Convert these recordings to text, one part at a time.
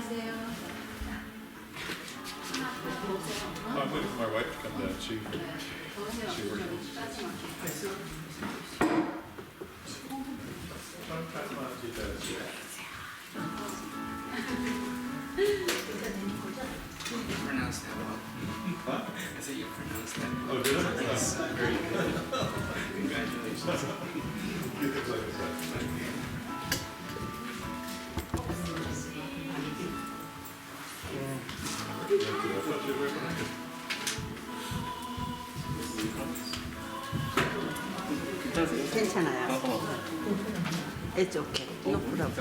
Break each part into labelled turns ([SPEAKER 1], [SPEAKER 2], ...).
[SPEAKER 1] 안녕하세요.
[SPEAKER 2] I'm waiting for my wife to come down. She
[SPEAKER 3] You pronounced that well.
[SPEAKER 2] Huh?
[SPEAKER 3] I said you pronounced that well.
[SPEAKER 2] Oh, did I?
[SPEAKER 3] That's very good. Congratulations.
[SPEAKER 2] Few things like that.
[SPEAKER 4] 괜찮아요. It's okay. No problem.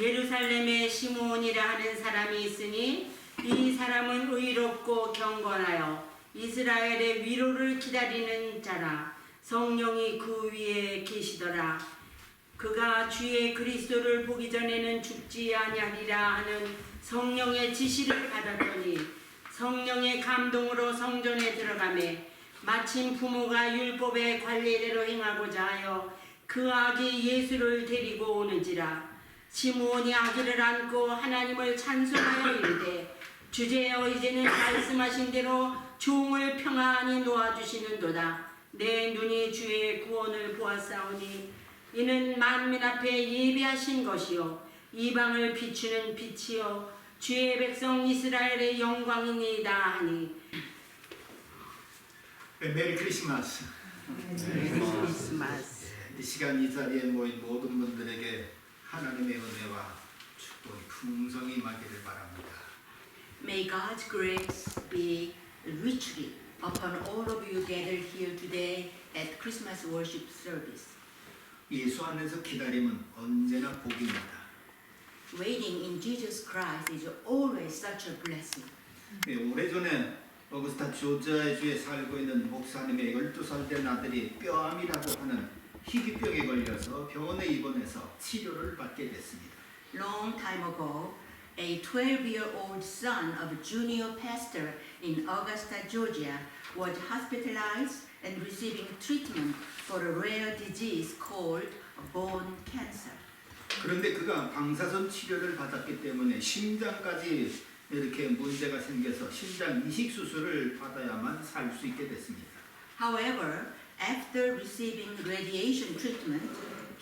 [SPEAKER 5] 예루살렘에 시므온이라 하는 사람이 있으니 이 사람은 의롭고 경건하여 이스라엘의 위로를 기다리는 자라. 성령이 그 위에 계시더라. 그가 주의 그리스도를 보기 전에는 죽지 아니하리라 하는 성령의 지시를 받았더니 성령의 감동으로 성전에 들어가매 마침 부모가 율법의 관례대로 행하고자 하여 그 아기 예수를 데리고 오는지라. 시므온이 아기를 안고 하나님을 찬송하여 이르되 주제여 이제는 말씀하신 대로 종을 평안히 놓아주시는도다. 내 눈이 주의 구원을 보았사오니 이는 만민 앞에 예비하신 것이요 이방을 비추는 빛이요 주의 백성 이스라엘의 영광이니이다 하니.
[SPEAKER 6] 메리 크리스마스.
[SPEAKER 4] 크리스마스.
[SPEAKER 6] 이 시간 이 자리에 모인 모든 분들에게 하나님의 은혜와 축복이 풍성히 임하기를 바랍니다.
[SPEAKER 1] May God's grace be richly upon all of you gathered here today at Christmas worship service.
[SPEAKER 6] 예수 안에서 기다림은 언제나 복입니다.
[SPEAKER 1] Waiting in Jesus Christ is always such a blessing.
[SPEAKER 6] 오래전에 어거스타 조지아주에 살고 있는 목사님의 12살 된 아들이 뼈암이라고 하는 희귀병에 걸려서 병원에 입원해서 치료를 받게 됐습니다.
[SPEAKER 1] Long time ago, a 12-year-old son of a junior pastor in Augusta, Georgia, was hospitalized and receiving treatment for a rare disease called bone cancer.
[SPEAKER 6] 그런데 그가 방사선 치료를 받았기 때문에 심장까지 이렇게 문제가 생겨서 심장 이식 수술을 받아야만 살 수 있게 됐습니다.
[SPEAKER 1] However, after receiving radiation treatment,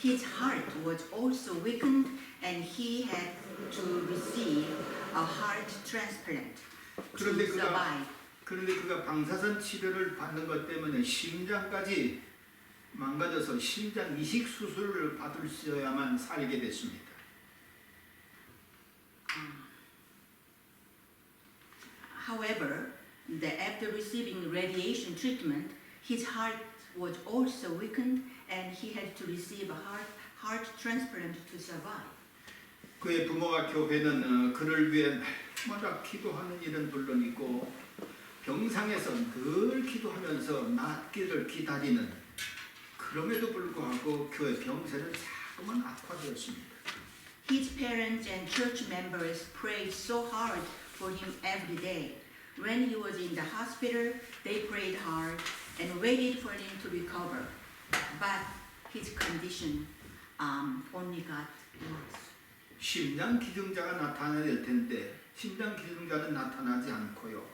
[SPEAKER 1] his heart was also weakened and he had to receive a heart transplant to survive.
[SPEAKER 6] 그런데 그가 방사선 치료를 받는 것 때문에 심장까지 망가져서 심장 이식 수술을 받으셔야만 살게 됐습니다.
[SPEAKER 1] However, after receiving radiation treatment, his heart was also weakened and he had to receive a heart transplant to survive.
[SPEAKER 6] 그의 부모가 교회는 그를 위해 날마다 기도하는 일은 물론이고 병상에서 늘 기도하면서 낫기를 기다리는, 그럼에도 불구하고 교회 병세는 자꾸만 악화되었습니다.
[SPEAKER 1] His parents and church members prayed so hard for him every day. When he was in the hospital, they prayed hard and waited for him to recover. But his condition only got worse.
[SPEAKER 6] 심장 기증자가 나타나야 될 텐데 심장 기증자는 나타나지 않고요.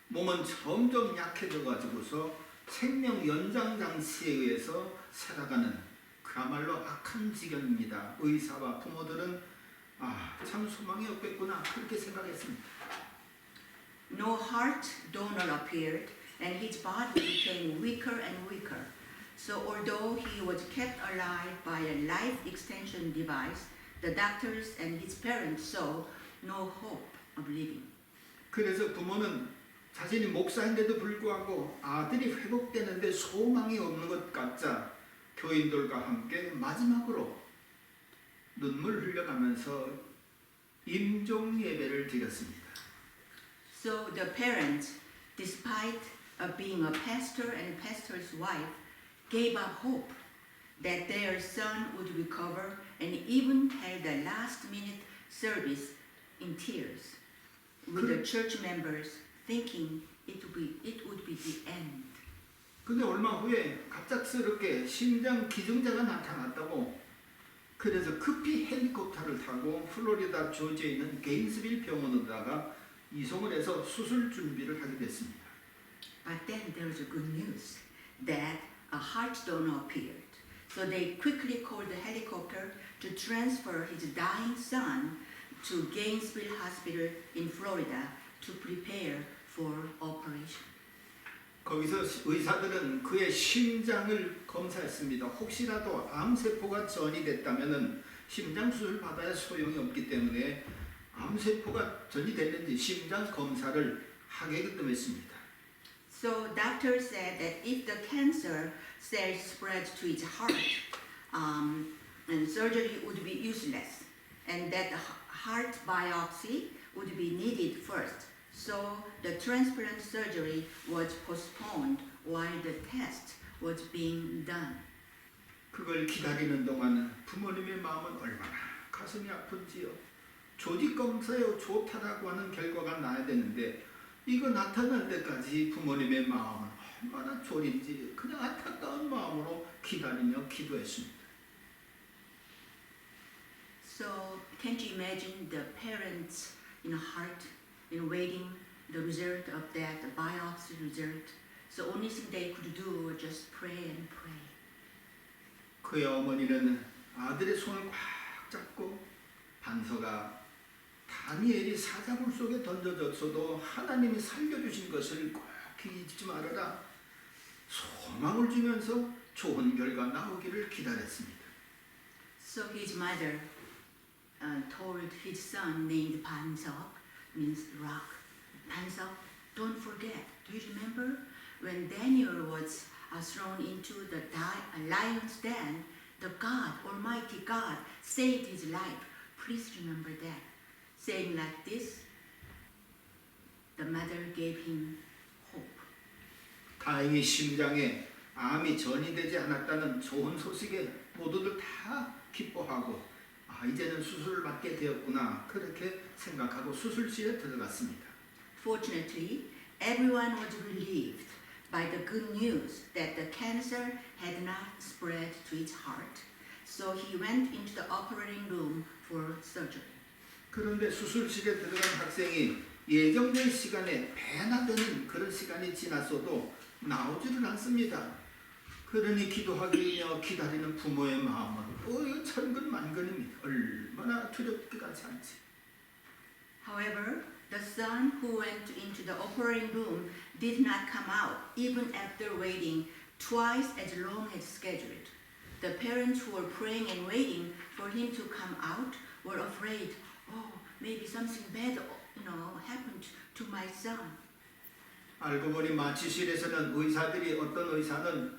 [SPEAKER 6] 몸은 점점 약해져 가지고서 생명 연장 장치에 의해서 살아가는 그야말로 악한 지경입니다. 의사와 부모들은 참 소망이 없겠구나 그렇게 생각했습니다.
[SPEAKER 1] No heart donor appeared, and his body became weaker and weaker. So although he was kept alive by a life extension device, the doctors and his parents saw no hope of living.
[SPEAKER 6] 그래서 부모는 자신이 목사인데도 불구하고 아들이 회복되는데 소망이 없는 것 같자 교인들과 함께 마지막으로 눈물 흘려가면서 임종 예배를 드렸습니다.
[SPEAKER 1] So the parents, despite being a pastor and pastor's wife, gave up hope that their son would recover and even held a last-minute service in tears, with the church members thinking it would be the end.
[SPEAKER 6] 근데 얼마 후에 갑작스럽게 심장 기증자가 나타났다고 그래서 급히 헬리콥터를 타고 플로리다 조지에 있는 게인스빌 병원으로다가 이송을 해서 수술 준비를 하게 됐습니다.
[SPEAKER 1] But then there was a good news that a heart donor appeared. So they quickly called the helicopter to transfer his dying son to Gainesville Hospital in Florida to prepare for operation.
[SPEAKER 6] 거기서 의사들은 그의 심장을 검사했습니다. 혹시라도 암세포가 전이 됐다면 심장 수술 받아야 소용이 없기 때문에 암세포가 전이 됐는지 심장 검사를 하게끔 했습니다.
[SPEAKER 1] So doctors said that if the cancer cells spread to his heart, and surgery would be useless, and that the heart biopsy would be needed first. So the transplant surgery was postponed while the test was being done.
[SPEAKER 6] 그걸 기다리는 동안 부모님의 마음은 얼마나 가슴이 아픈지요. 조직 검사에 좋다라고 하는 결과가 나야 되는데 이거 나타날 때까지 부모님의 마음은 얼마나 졸인지 그냥 안타까운 마음으로 기다리며 기도했습니다.
[SPEAKER 1] So can't you imagine the parents in heart in waiting the result of that the biopsy result? So only thing they could do was just pray and pray.
[SPEAKER 6] 그의 어머니는 아들의 손을 꽉 잡고 반서가 다니엘이 사자굴 속에 던져졌어도 하나님이 살려주신 것을 꼭 잊지 말아라 소망을 주면서 좋은 결과 나오기를 기다렸습니다.
[SPEAKER 1] So his mother told his son named Pansok, means rock. Pansok, don't forget. Do you remember when Daniel was thrown into the lion's den? The God, Almighty God, saved his life. Please remember that. Saying like this, the mother gave him hope.
[SPEAKER 6] 다행히 심장에 암이 전이되지 않았다는 좋은 소식에 모두들 다 기뻐하고 이제는 수술을 받게 되었구나 그렇게 생각하고 수술실에 들어갔습니다.
[SPEAKER 1] Fortunately, everyone was relieved by the good news that the cancer had not spread to his heart. So he went into the operating room for surgery.
[SPEAKER 6] 그런데 수술실에 들어간 학생이 예정된 시간에 배나 되는 그런 시간이 지났어도 나오지를 않습니다. 그러니 기도하기며 기다리는 부모의 마음은 천근만근입니다. 얼마나 두렵게 같지 않지.
[SPEAKER 1] However, the son who went into the operating room did not come out even after waiting twice as long as scheduled. The parents who were praying and waiting for him to come out were afraid, maybe something bad, happened to my son.
[SPEAKER 6] 알고 보니 마취실에서는 어떤 의사는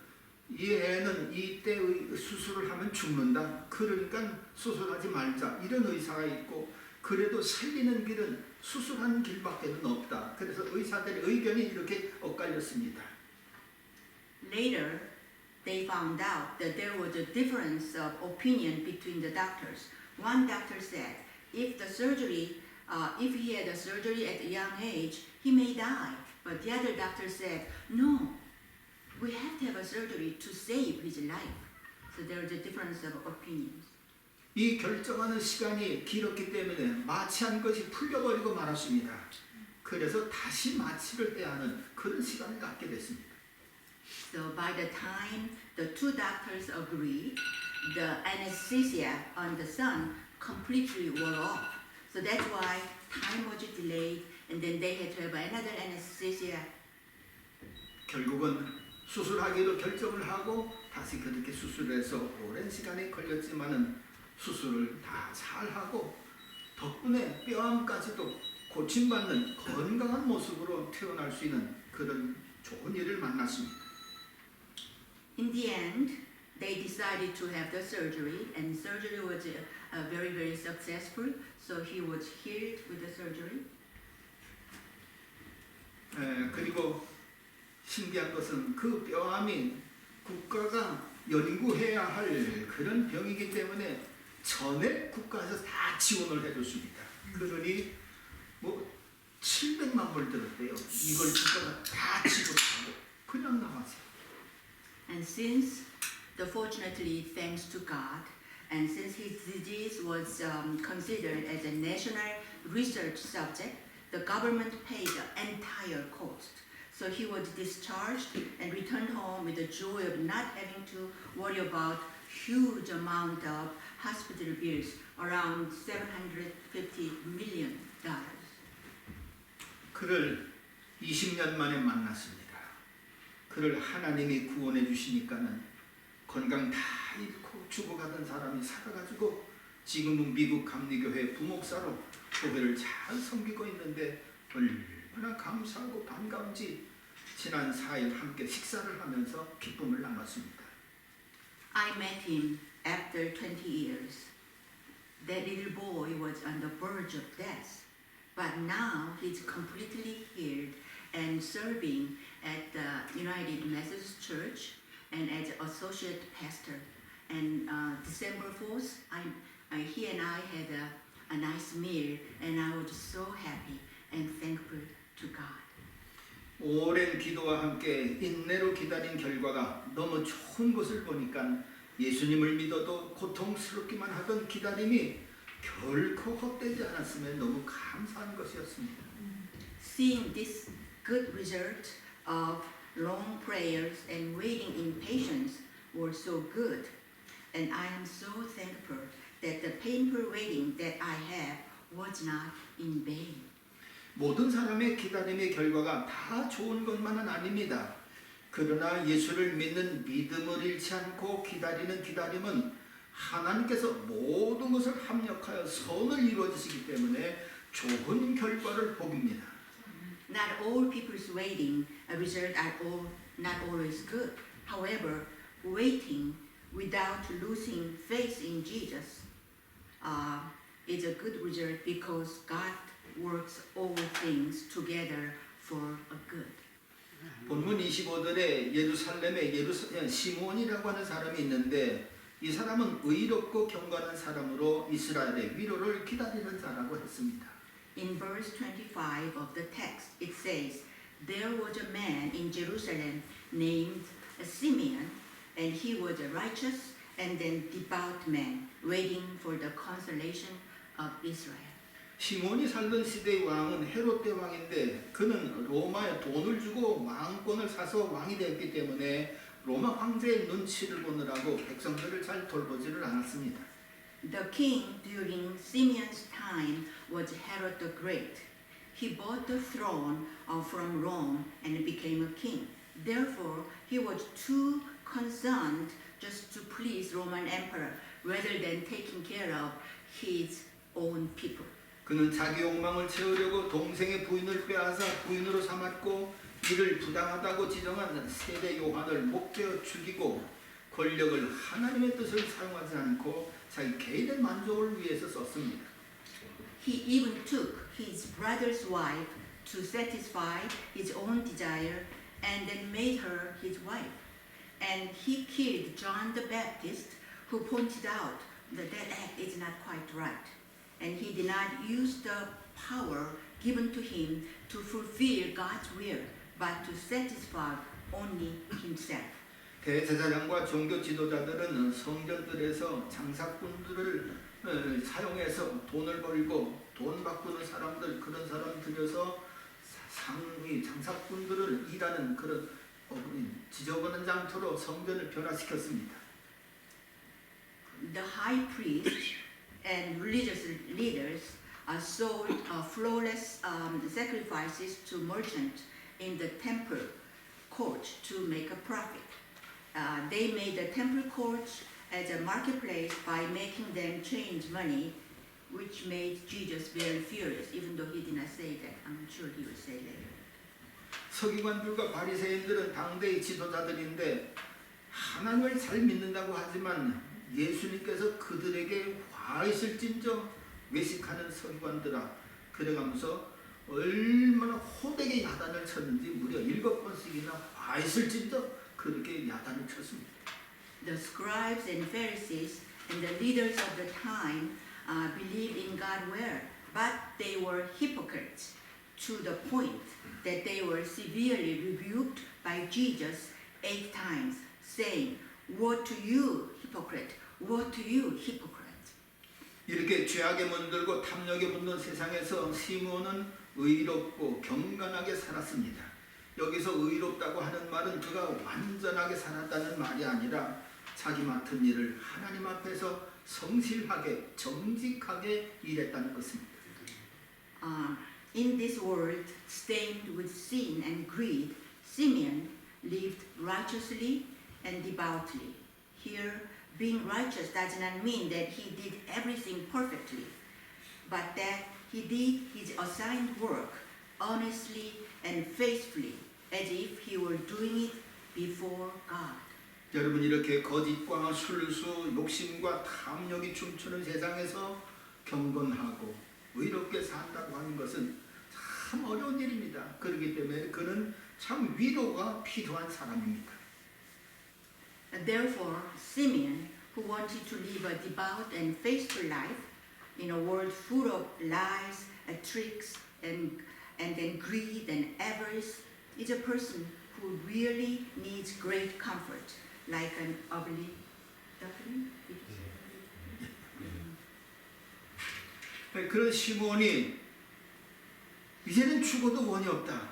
[SPEAKER 6] 이 애는 이때의 수술을 하면 죽는다. 그러니까 수술하지 말자. 이런 의사가 있고 그래도 살리는 길은 수술하는 길밖에는 없다. 그래서 의사들의 의견이 이렇게 엇갈렸습니다.
[SPEAKER 1] Later, they found out that there was a difference of opinion between the doctors. One doctor said, if he had a surgery at a young age, he may die. But the other doctor said, no, we have to have a surgery to save his life. So there is a difference of opinions.
[SPEAKER 6] 이 결정하는 시간이 길었기 때문에 마취한 것이 풀려버리고 말았습니다. 그래서 다시 마취를 떼야 하는 그런 시간을 갖게 됐습니다.
[SPEAKER 1] So by the time the two doctors agreed, the anesthesia on the son completely wore off. So that's why time was delayed, and then they had to have another anesthesia.
[SPEAKER 6] 결국은 수술하기로 결정을 하고 다시 그렇게 수술해서 오랜 시간이 걸렸지만은 수술을 다 잘하고 덕분에 뼈암까지도 고침받는 건강한 모습으로 태어날 수 있는 그런 좋은 일을 만났습니다.
[SPEAKER 1] In the end, they decided to have the surgery, and surgery was very, very successful. So he was healed with the surgery.
[SPEAKER 6] 그리고 신기한 것은 그 뼈암이 국가가 연구해야 할 그런 병이기 때문에 전액 국가에서 다 지원을 해줬습니다. 그러니 뭐 700만 불 들었대요. 이걸 국가가 다 지급하고 그냥 나왔어요.
[SPEAKER 1] And since, fortunately, thanks to God, and since his disease was considered as a national research subject, the government paid the entire cost. So he was discharged and returned home with the joy of not having to worry about huge amount of hospital bills, around $750 million.
[SPEAKER 6] 그를 20년 만에 만났습니다. 그를 하나님이 구원해 주시니까는 건강 다 잃고 죽어가던 사람이 살아가지고 지금은 미국 감리교회 부목사로 교회를 잘 섬기고 있는데 얼마나 감사하고 반가운지 지난 4일 함께 식사를 하면서 기쁨을 나눴습니다.
[SPEAKER 1] I met him after 20 years. That little boy was on the verge of death, but now he's completely healed and serving at the United Methodist Church and as associate pastor. And December 4th, he and I had a nice meal, and I was so happy and thankful to God.
[SPEAKER 6] 오랜 기도와 함께 인내로 기다린 결과가 너무 좋은 것을 보니까 예수님을 믿어도 고통스럽기만 하던 기다림이 결코 헛되지 않았으면 너무 감사한 것이었습니다.
[SPEAKER 1] Seeing this good result of long prayers and waiting in patience were so good, and I am so thankful that the painful waiting that I have was not in vain.
[SPEAKER 6] 모든 사람의 기다림의 결과가 다 좋은 것만은 아닙니다. 그러나 예수를 믿는 믿음을 잃지 않고 기다리는 기다림은 하나님께서 모든 것을 합력하여 선을 이루어주시기 때문에 좋은 결과를 복입니다.
[SPEAKER 1] Not all people's waiting result are not always good. However, waiting without losing faith in Jesus is a good result because God works all things together for a good.
[SPEAKER 6] 본문 25절에 예루살렘에 시몬이라고 하는 사람이 있는데 이 사람은 의롭고 경건한 사람으로 이스라엘의 위로를 기다리는 자라고 했습니다.
[SPEAKER 1] In verse 25 of the text, it says, There was a man in Jerusalem named Simeon, and he was a righteous and then devout man, waiting for the consolation of Israel.
[SPEAKER 6] 시몬이 살던 시대의 왕은 헤롯 대왕인데 그는 로마에 돈을 주고 왕권을 사서 왕이 되었기 때문에 로마 황제의 눈치를 보느라고 백성들을 잘 돌보지를 않았습니다.
[SPEAKER 1] The king during Simeon's time was Herod the Great. He bought the throne from Rome and became a king. Therefore, he was too concerned just to please Roman emperor rather than taking care of his own people.
[SPEAKER 6] 그는 자기 욕망을 채우려고 동생의 부인을 빼앗아 부인으로 삼았고 이를 부당하다고 지정한 세례 요한을 목베어 죽이고 권력을 하나님의 뜻을 사용하지 않고 자기 개인의 만족을 위해서 썼습니다.
[SPEAKER 1] He even took his brother's wife to satisfy his own desire and then made her his wife. And he killed John the Baptist, who pointed out that that act is not quite right. And he did not use the power given to him to fulfill God's will, but to satisfy only himself.
[SPEAKER 6] 대제사장과 종교 지도자들은 성전들에서 장사꾼들을 사용해서 돈을 벌고 돈 바꾸는 사람들 그런 사람 들여서 상위 장사꾼들을 일하는 그런 지저분한 장터로 성전을 변화시켰습니다.
[SPEAKER 1] The high priest and religious leaders sold flawless sacrifices to merchants in the temple court to make a profit. They made the temple courts as a marketplace by making them change money, which made Jesus very furious, even though he did not say that. I'm sure he will say later.
[SPEAKER 6] 서기관들과 바리새인들은 당대의 지도자들인데 하나님을 잘 믿는다고 하지만 예수님께서 그들에게 화 있을진저 외식하는 서기관들아 그래가면서 얼마나 호되게 야단을 쳤는지 무려 7번씩이나 화 있을진저 그렇게 야단을 쳤습니다.
[SPEAKER 1] The scribes and Pharisees and the leaders of the time believed in God well, but they were hypocrites to the point that they were severely rebuked by Jesus 8 times, saying, "Woe to you, hypocrite! Woe to you, hypocrite!"
[SPEAKER 6] 이렇게 죄악에 물들고 탐욕에 붙는 세상에서 시몬은 의롭고 경건하게 살았습니다. 여기서 의롭다고 하는 말은 그가 완전하게 살았다는 말이 아니라 자기 맡은 일을 하나님 앞에서 성실하게 정직하게 일했다는 것입니다.
[SPEAKER 1] In this world stained with sin and greed, Simeon lived righteously and devoutly. Here, being righteous does not mean that he did everything perfectly, but that he did his assigned work honestly and faithfully, as if he were doing it before God.
[SPEAKER 6] 여러분 이렇게 거짓과 술수, 욕심과 탐욕이 춤추는 세상에서 경건하고 의롭게 산다고 하는 것은 참 어려운 일입니다. 그렇기 때문에 그는 참 위로가 필요한 사람입니다.
[SPEAKER 1] And therefore, Simeon, who wanted to live a devout and faithful life in a world full of lies and tricks and then greed and avarice, is a person who really needs great comfort, like an ugly duckling.
[SPEAKER 6] 그런 시몬이 이제는 죽어도 원이 없다.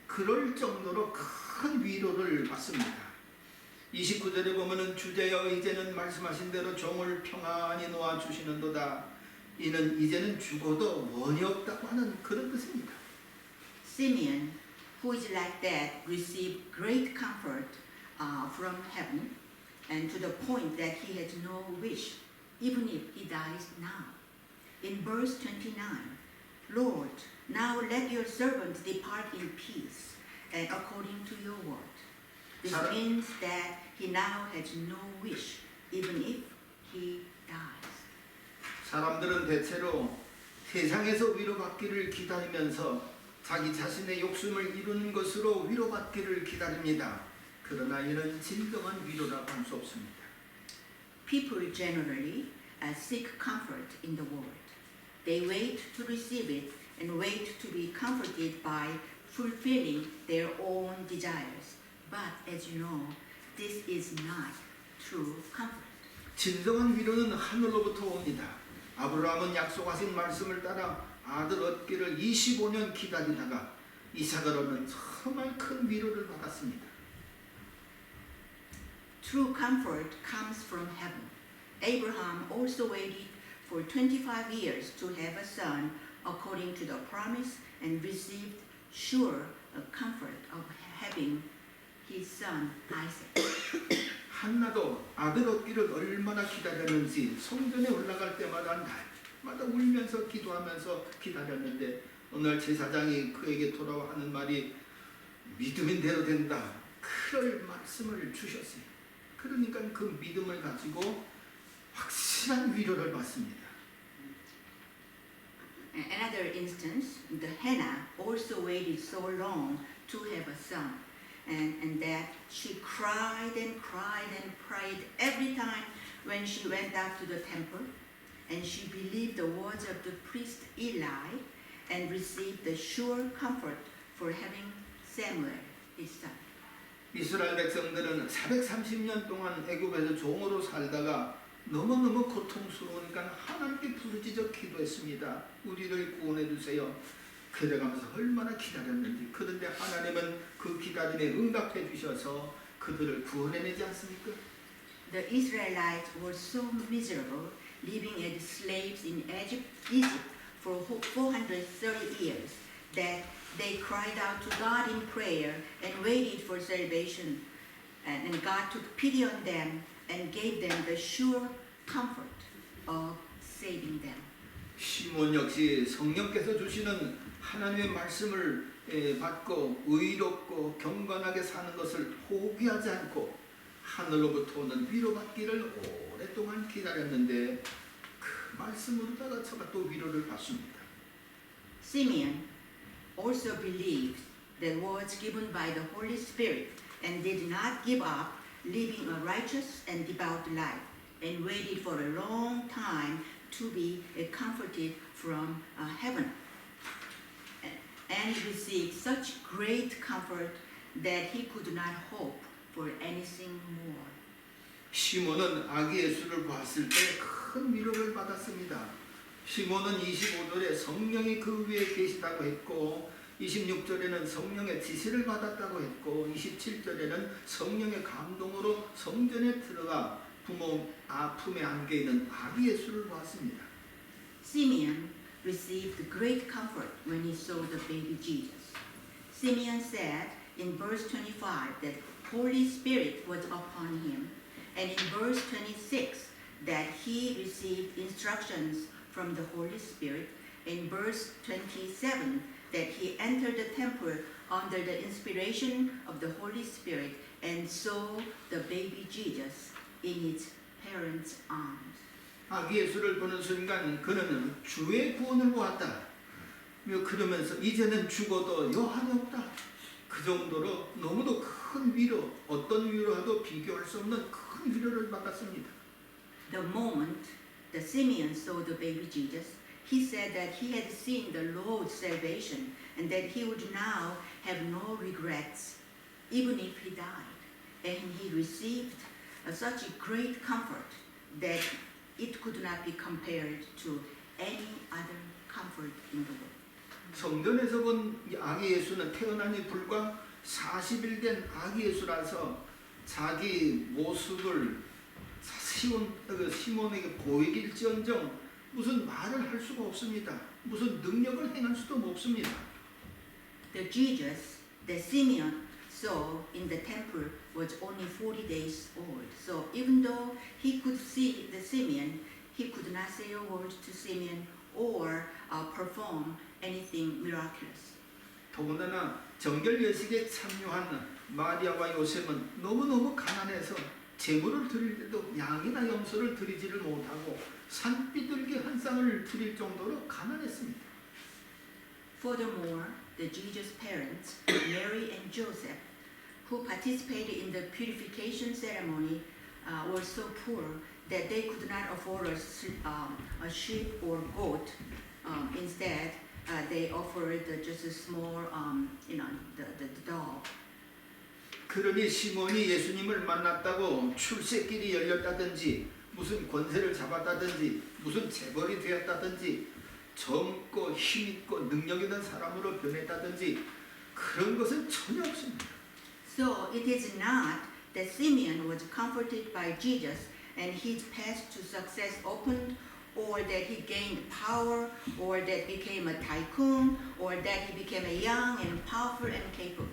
[SPEAKER 6] 그럴 정도로 큰 위로를 받습니다. 29절에 보면은 주제여 이제는 말씀하신 대로 종을 평안히 놓아주시는도다. 이는 이제는 죽어도 원이 없다고 하는 그런 뜻입니다.
[SPEAKER 1] Simeon, who is like that, received great comfort from heaven, and to the point that he has no wish, even if he dies now. In verse 29, Lord, now let your servant depart in peace, and according to your word. This means that he now has no wish, even if he dies.
[SPEAKER 6] 사람들은 대체로 세상에서 위로받기를 기다리면서 자기 자신의 욕심을 이루는 것으로 위로받기를 기다립니다. 그러나 이는 진정한 위로라고 할 수 없습니다.
[SPEAKER 1] People generally seek comfort in the world. They wait to receive it and wait to be comforted by fulfilling their own desires. But as you know, this is not true comfort.
[SPEAKER 6] 진정한 위로는 하늘로부터 옵니다. 아브라함은 약속하신 말씀을 따라 아들 얻기를 25년 기다리다가 이삭을 얻는 정말 큰 위로를 받았습니다.
[SPEAKER 1] True comfort comes from heaven. Abraham also waited for 25 years to have a son according to the promise and received sure comfort of having his son Isaac.
[SPEAKER 6] 한나도 아들 얻기를 얼마나 기다렸는지 성전에 올라갈 때마다 날마다 울면서 기도하면서 기다렸는데 오늘 제사장이 그에게 돌아와 하는 말이 믿음인 대로 된다. 그럴 말씀을 주셨어요. 그러니까 그 믿음을 가지고 확실한 위로를 받습니다.
[SPEAKER 1] Another instance, the Hannah also waited so long to have a son, and that she cried and cried and prayed every time when she went out to the temple, and she believed the words of the priest Eli, and received the sure comfort for having Samuel, his son.
[SPEAKER 6] 이스라엘 백성들은 430년 동안 애굽에서 종으로 살다가 너무너무 고통스러우니까 하나님께 부르짖어 기도했습니다. 우리를 구원해 주세요. 그래가면서 얼마나 기다렸는지. 그런데 하나님은 그 기다림에 응답해 주셔서 그들을 구원해내지 않습니까?
[SPEAKER 1] The Israelites were so miserable, living as slaves in Egypt for 430 years, that they cried out to God in prayer and waited for salvation. And God took pity on them and gave them the sure comfort of saving them.
[SPEAKER 6] 시몬 역시 성령께서 주시는 하나님의 말씀을 받고 의롭고 경건하게 사는 것을 포기하지 않고 하늘로부터 오는 위로받기를 오랫동안 기다렸는데 그 말씀으로다가 저가 또 위로를 받습니다.
[SPEAKER 1] Simeon also believed the words given by the Holy Spirit and did not give up living a righteous and devout life and waited for a long time to be comforted from heaven and received such great comfort that he could not hope for anything more.
[SPEAKER 6] 시몬은 아기 예수를 봤을 때 큰 위로를 받았습니다. 시몬은 25절에 성령이 그 위에 계시다고 했고 26절에는 성령의 지시를 받았다고 했고 27절에는 성령의 감동으로 성전에 들어가 부모 품에 안겨 있는 아기 예수를 보았습니다.
[SPEAKER 1] Simeon received great comfort when he saw the baby Jesus. Simeon said in verse 25 that Holy Spirit was upon him, and in verse 26 that he received instructions from the Holy Spirit, in verse 27 that he entered the temple under the inspiration of the Holy Spirit and saw the baby Jesus in its parents' arms.
[SPEAKER 6] 아기 예수를 보는 순간 그는 주의 구원을 보았다. 그러면서 이제는 죽어도 여한이 없다. 그 정도로 너무도 큰 위로, 어떤 위로와도 비교할 수 없는 큰 위로를 받았습니다.
[SPEAKER 1] The moment the Simeon saw the baby Jesus, he said that he had seen the Lord's salvation and that he would now have no regrets, even if he died. And he received such a great comfort that it could not be compared to any other comfort in the world.
[SPEAKER 6] 성전에서 본 아기 예수는 태어나니 불과 40일 된 아기 예수라서 자기 모습을 시몬에게 보이길지언정 무슨 말을 할 수가 없습니다. 무슨 능력을 행할 수도 없습니다.
[SPEAKER 1] The Jesus that Simeon saw in the temple was only 40 days old. So even though he could see the Simeon, he could not say a word to Simeon or perform anything miraculous.
[SPEAKER 6] 더군다나 정결 예식에 참여한 마리아와 요셉은 너무너무 가난해서 제물을 드릴 때도 양이나 염소를 드리지를 못하고 산비둘기 한 쌍을 드릴 정도로 가난했습니다.
[SPEAKER 1] Furthermore, the Jesus parents, Mary and Joseph, who participated in the purification ceremony, were so poor that they could not afford a sheep or goat. Instead, they offered just a small, the dog.
[SPEAKER 6] 그러니 시몬이 예수님을 만났다고 출세길이 열렸다든지 무슨 권세를 잡았다든지 무슨 재벌이 되었다든지 젊고 힘있고 능력 있는 사람으로 변했다든지 그런 것은 전혀 없습니다.
[SPEAKER 1] So it is not that Simeon was comforted by Jesus and his path to success opened, or that he gained power, or that became a tycoon, or that he became a young and powerful and capable.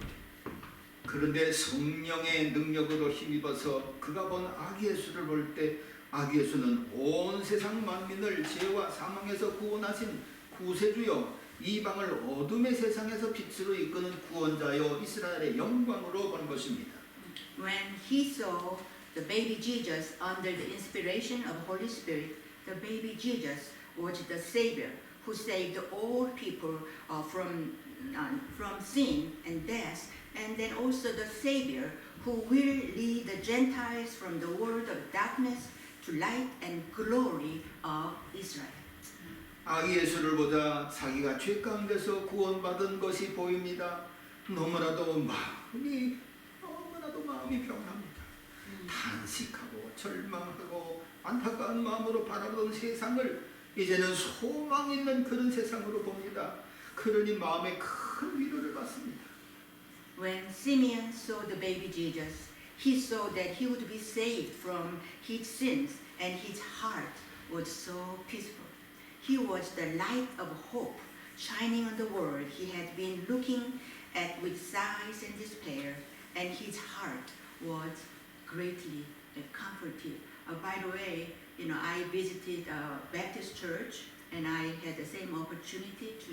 [SPEAKER 6] 그런데 성령의 능력으로 힘입어서 그가 본 아기 예수를 볼 때 아기 예수는 온 세상 만민을 죄와 사망에서 구원하신 구세주요 이방을 어둠의 세상에서 빛으로 이끄는 구원자요 이스라엘의 영광으로 본 것입니다.
[SPEAKER 1] When he saw the baby Jesus under the inspiration of Holy Spirit, the baby Jesus was the Savior who saved all people from sin and death, and then also the Savior who will lead the Gentiles from the world of darkness to light and glory of Israel.
[SPEAKER 6] 아기 예수를 보자 자기가 죄 가운데서 구원받은 것이 보입니다. 너무나도 마음이 병합니다. 탄식하고 절망하고 안타까운 마음으로 바라보던 세상을 이제는 소망 있는 그런 세상으로 봅니다. 그러니 마음에 큰 위로를 받습니다.
[SPEAKER 1] When Simeon saw the baby Jesus, he saw that he would be saved from his sins, and his heart was so peaceful. He was the light of hope shining on the world he had been looking at with sighs and despair, and his heart was greatly comforted. By the way, I visited a Baptist church, and I had the same opportunity to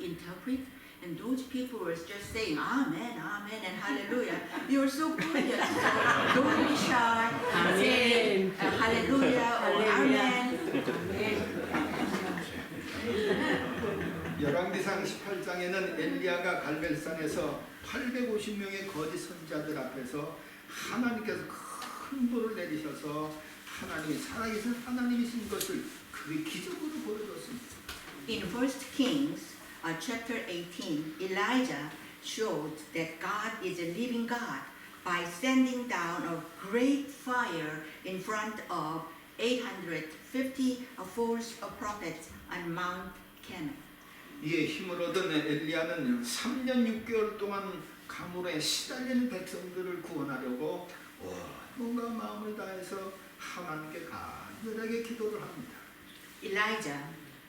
[SPEAKER 1] interpret. And those people were just saying, Amen, Amen, and Hallelujah. You're so good. So don't be shy. Say Hallelujah or Amen.
[SPEAKER 6] 열왕기상 18장에는 엘리야가 갈멜산에서 850명의 거짓 선지자들 앞에서 하나님께서 큰 불을 내리셔서 하나님이 살아계신 하나님이신 것을 그 기적으로 보여줬습니다.
[SPEAKER 1] In 1 Kings chapter 18, Elijah showed that God is a living God by sending down a great fire in front of 850 false prophets on Mount Carmel.
[SPEAKER 6] 이에 힘을 얻은 엘리야는 3년 6개월 동안 가물에 시달리는 백성들을 구원하려고 온갖 마음을 다해서 하나님께 간절하게 기도를 합니다.
[SPEAKER 1] Elijah,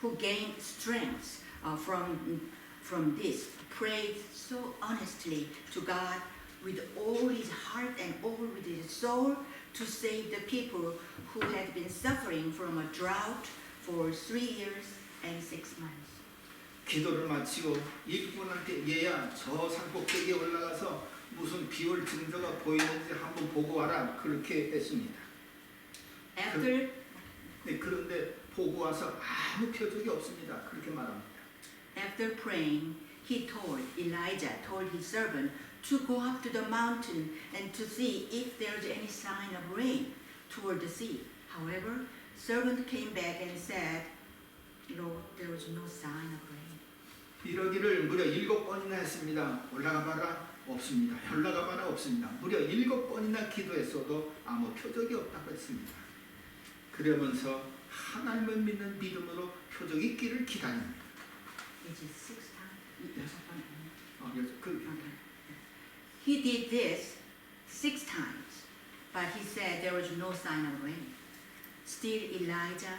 [SPEAKER 1] who gained strength from this, prayed so honestly to God with all his heart and all with his soul to save the people who had been suffering from a drought for 3 years and 6 months.
[SPEAKER 6] 기도를 마치고 일꾼한테 얘야 저 산꼭대기에 올라가서 무슨 비올 증거가 보이는지 한번 보고 와라 그렇게 했습니다.
[SPEAKER 1] After
[SPEAKER 6] 네, 그런데 보고 와서 아무 표적이 없습니다. 그렇게 말합니다.
[SPEAKER 1] After praying, Elijah told his servant to go up to the mountain and to see if there is any sign of rain toward the sea. However, servant came back and said, Lord, there was no sign of rain.
[SPEAKER 6] 이러기를 무려 7번이나 했습니다. 올라가 봐라 없습니다. 올라가 봐라 없습니다. 무려 7번이나 기도했어도 아무 표적이 없다고 했습니다. 그러면서 하나님을 믿는 믿음으로 표적이 있기를 기다립니다.
[SPEAKER 1] It is 6 times.
[SPEAKER 6] 그
[SPEAKER 1] He did this 6 times, but he said there was no sign of rain. Still, Elijah